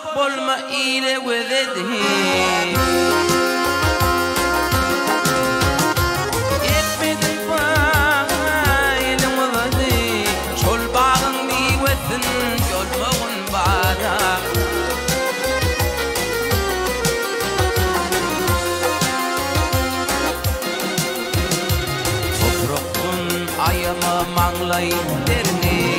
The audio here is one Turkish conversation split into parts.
çok bolma ile gözedi etmedin bayılın oladi şol bağın nivetin yolmağın bana toprağın ayama mağlayın derni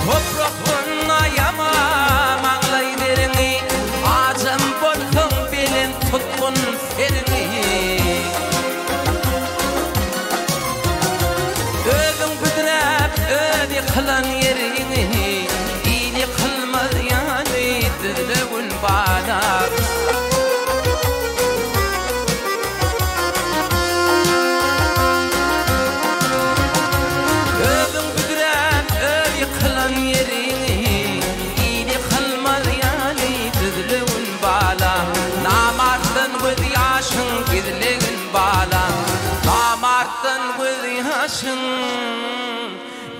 toprağın ayama mağlayderini acım bolhın bilen tutkun serini özün güdürep ödi kılan yerini iyili kılmaz yani düzlüğün bana özün güdürep ödi kılan yerini iyili kılmaz yani düzlüğün bana namartın göz yaşın gizliğin bana namartın göz yaşın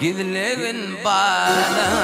gizliğin bana